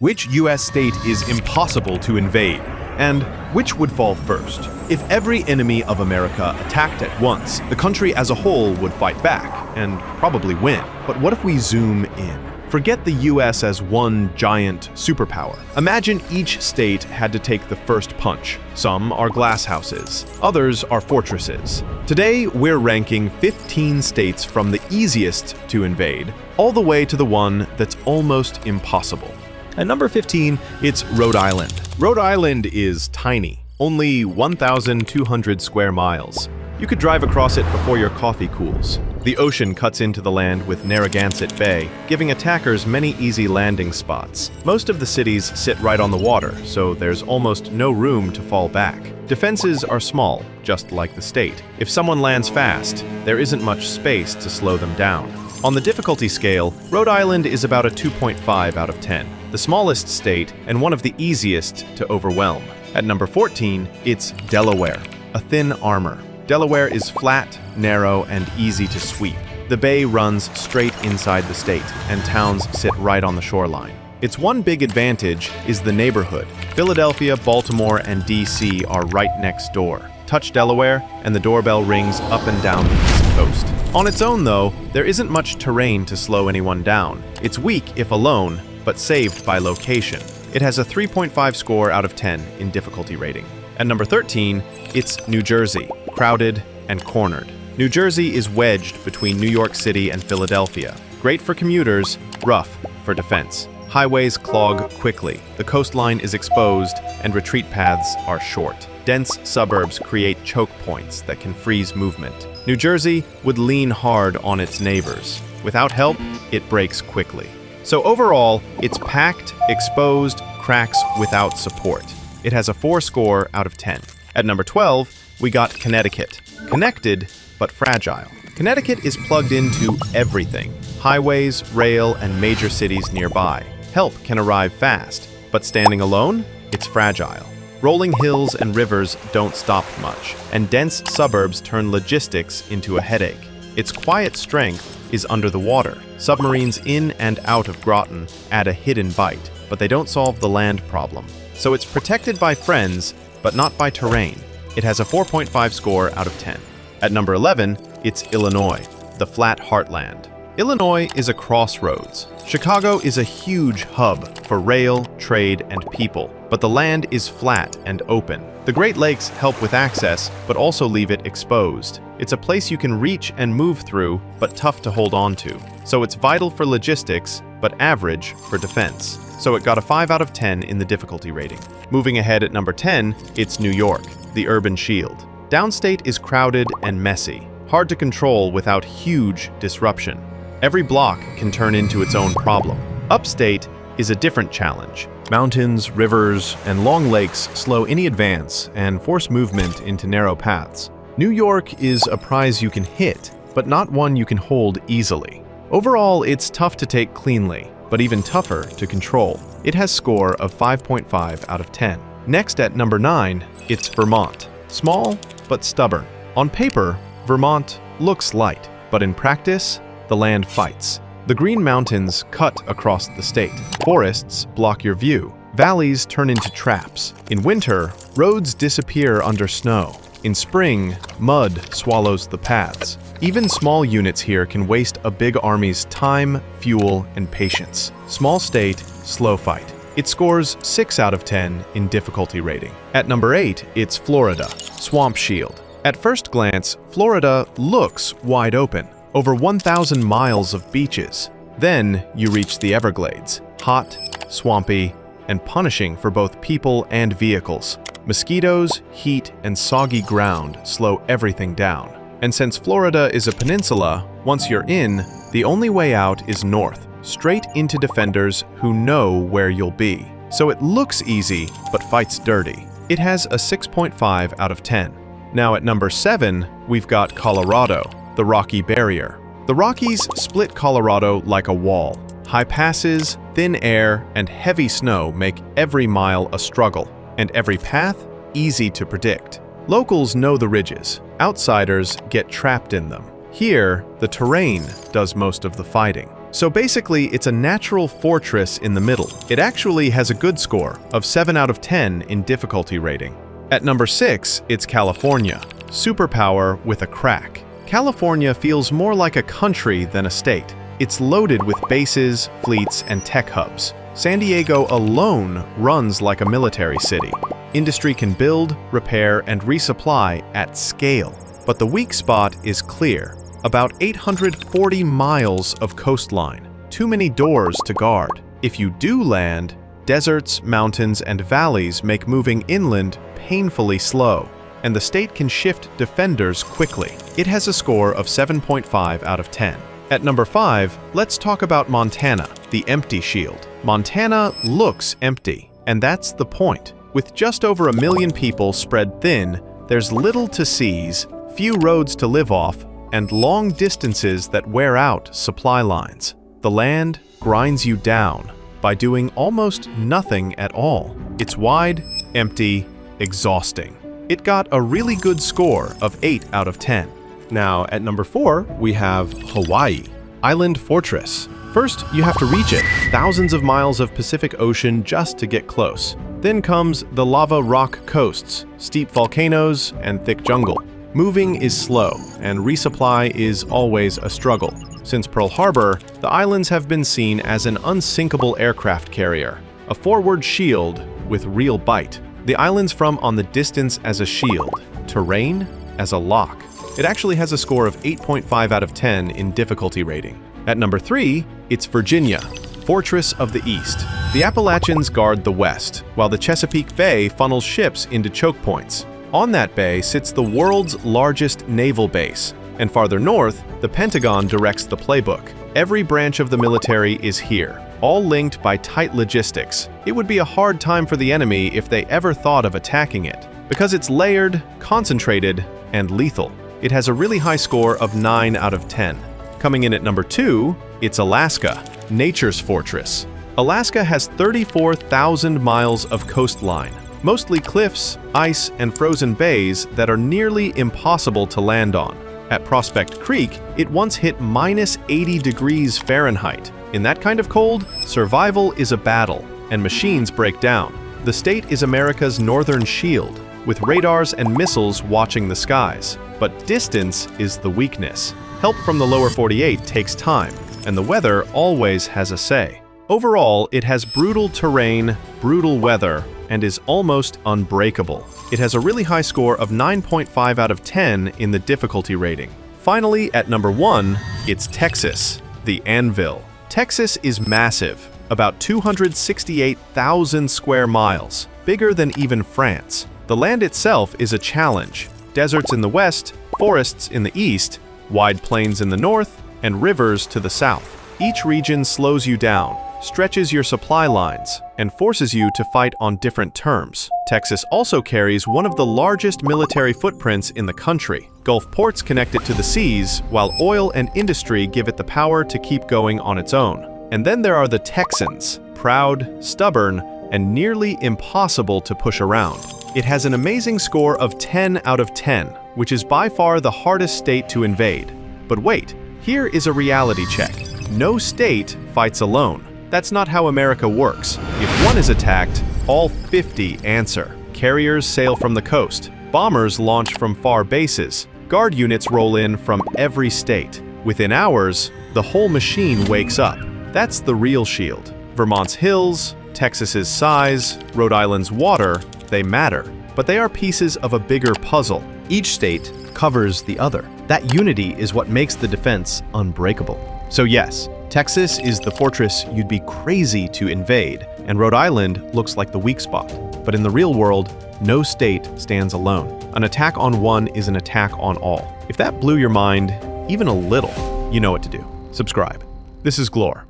Which US state is impossible to invade? And which would fall first? If every enemy of America attacked at once, the country as a whole would fight back, and probably win. But what if we zoom in? Forget the US as one giant superpower. Imagine each state had to take the first punch. Some are glass houses, others are fortresses. Today, we're ranking 15 states from the easiest to invade, all the way to the one that's almost impossible. At number 15, it's Rhode Island. Rhode Island is tiny, only 1,200 square miles. You could drive across it before your coffee cools. The ocean cuts into the land with Narragansett Bay, giving attackers many easy landing spots. Most of the cities sit right on the water, so there's almost no room to fall back. Defenses are small, just like the state. If someone lands fast, there isn't much space to slow them down. On the difficulty scale, Rhode Island is about a 2.5 out of 10, the smallest state and one of the easiest to overwhelm. At number 14, it's Delaware, a thin armor. Delaware is flat, narrow, and easy to sweep. The bay runs straight inside the state, and towns sit right on the shoreline. Its one big advantage is the neighborhood. Philadelphia, Baltimore, and DC are right next door. Touch Delaware, and the doorbell rings up and down the East Coast. On its own, though, there isn't much terrain to slow anyone down. It's weak if alone, but saved by location. It has a 3.5 score out of 10 in difficulty rating. At number 13, it's New Jersey, crowded and cornered. New Jersey is wedged between New York City and Philadelphia. Great for commuters, rough for defense. Highways clog quickly, the coastline is exposed, and retreat paths are short. Dense suburbs create choke points that can freeze movement. New Jersey would lean hard on its neighbors. Without help, it breaks quickly. So overall, it's packed, exposed, cracks without support. It has a 4 score out of 10. At number 12, we got Connecticut. Connected, but fragile. Connecticut is plugged into everything. Highways, rail, and major cities nearby. Help can arrive fast, but standing alone, it's fragile. Rolling hills and rivers don't stop much, and dense suburbs turn logistics into a headache. Its quiet strength is under the water. Submarines in and out of Groton add a hidden bite, but they don't solve the land problem. So it's protected by friends, but not by terrain. It has a 4.5 score out of 10. At number 11, it's Illinois, the flat heartland. Illinois is a crossroads. Chicago is a huge hub for rail, trade, and people, but the land is flat and open. The Great Lakes help with access, but also leave it exposed. It's a place you can reach and move through, but tough to hold on to. So it's vital for logistics, but average for defense. So it got a 5 out of 10 in the difficulty rating. Moving ahead at number 10, it's New York, the urban shield. Downstate is crowded and messy, hard to control without huge disruption. Every block can turn into its own problem. Upstate is a different challenge. Mountains, rivers, and long lakes slow any advance and force movement into narrow paths. New York is a prize you can hit, but not one you can hold easily. Overall, it's tough to take cleanly, but even tougher to control. It has score of 5.5 out of 10. Next at number 9, it's Vermont. Small, but stubborn. On paper, Vermont looks light, but in practice, the land fights. The Green Mountains cut across the state. Forests block your view. Valleys turn into traps. In winter, roads disappear under snow. In spring, mud swallows the paths. Even small units here can waste a big army's time, fuel, and patience. Small state, slow fight. It scores 6 out of 10 in difficulty rating. At number 8, it's Florida, Swamp Shield. At first glance, Florida looks wide open. Over 1,000 miles of beaches. Then you reach the Everglades, hot, swampy, and punishing for both people and vehicles. Mosquitoes, heat, and soggy ground slow everything down. And since Florida is a peninsula, once you're in, the only way out is north, straight into defenders who know where you'll be. So it looks easy, but fights dirty. It has a 6.5 out of 10. Now at number 7, we've got Colorado, the Rocky Barrier. The Rockies split Colorado like a wall. High passes, thin air, and heavy snow make every mile a struggle, and every path easy to predict. Locals know the ridges. Outsiders get trapped in them. Here, the terrain does most of the fighting. So basically, it's a natural fortress in the middle. It actually has a good score of 7 out of 10 in difficulty rating. At number 6, it's California, superpower with a crack. California feels more like a country than a state. It's loaded with bases, fleets, and tech hubs. San Diego alone runs like a military city. Industry can build, repair, and resupply at scale. But the weak spot is clear. About 840 miles of coastline. Too many doors to guard. If you do land, deserts, mountains, and valleys make moving inland painfully slow, and the state can shift defenders quickly. It has a score of 7.5 out of 10. At number 5, let's talk about Montana, the empty shield. Montana looks empty, and that's the point. With just over 1 million people spread thin, there's little to seize, few roads to live off, and long distances that wear out supply lines. The land grinds you down by doing almost nothing at all. It's wide, empty, exhausting. It got a really good score of 8 out of 10. Now, at number 4, we have Hawaii, island fortress. First, you have to reach it, thousands of miles of Pacific Ocean just to get close. Then comes the lava rock coasts, steep volcanoes, and thick jungle. Moving is slow, and resupply is always a struggle. Since Pearl Harbor, the islands have been seen as an unsinkable aircraft carrier, a forward shield with real bite. The islands from on the distance as a shield, terrain as a lock. It actually has a score of 8.5 out of 10 in difficulty rating. At number 3, it's Virginia, Fortress of the East. The Appalachians guard the west, while the Chesapeake Bay funnels ships into choke points. On that bay sits the world's largest naval base, and farther north, the Pentagon directs the playbook. Every branch of the military is here, all linked by tight logistics. It would be a hard time for the enemy if they ever thought of attacking it, because it's layered, concentrated, and lethal. It has a really high score of 9 out of 10. Coming in at number 2, it's Alaska, nature's fortress. Alaska has 34,000 miles of coastline, mostly cliffs, ice, and frozen bays that are nearly impossible to land on. At Prospect Creek, it once hit minus 80 degrees Fahrenheit. In that kind of cold, survival is a battle, and machines break down. The state is America's northern shield, with radars and missiles watching the skies. But distance is the weakness. Help from the lower 48 takes time, and the weather always has a say. Overall, it has brutal terrain, brutal weather, and is almost unbreakable. It has a really high score of 9.5 out of 10 in the difficulty rating. Finally, at number 1, it's Texas, the Anvil. Texas is massive, about 268,000 square miles, bigger than even France. The land itself is a challenge. Deserts in the west, forests in the east, wide plains in the north, and rivers to the south. Each region slows you down, stretches your supply lines, and forces you to fight on different terms. Texas also carries one of the largest military footprints in the country. Gulf ports connect it to the seas, while oil and industry give it the power to keep going on its own. And then there are the Texans, proud, stubborn, and nearly impossible to push around. It has an amazing score of 10 out of 10, which is by far the hardest state to invade. But wait, here is a reality check. No state fights alone. That's not how America works. If one is attacked, all 50 answer. Carriers sail from the coast. Bombers launch from far bases. Guard units roll in from every state. Within hours, the whole machine wakes up. That's the real shield. Vermont's hills, Texas's size, Rhode Island's water, they matter, but they are pieces of a bigger puzzle. Each state covers the other. That unity is what makes the defense unbreakable. So yes, Texas is the fortress you'd be crazy to invade, and Rhode Island looks like the weak spot. But in the real world, no state stands alone. An attack on one is an attack on all. If that blew your mind even a little, you know what to do. Subscribe. This is Glore.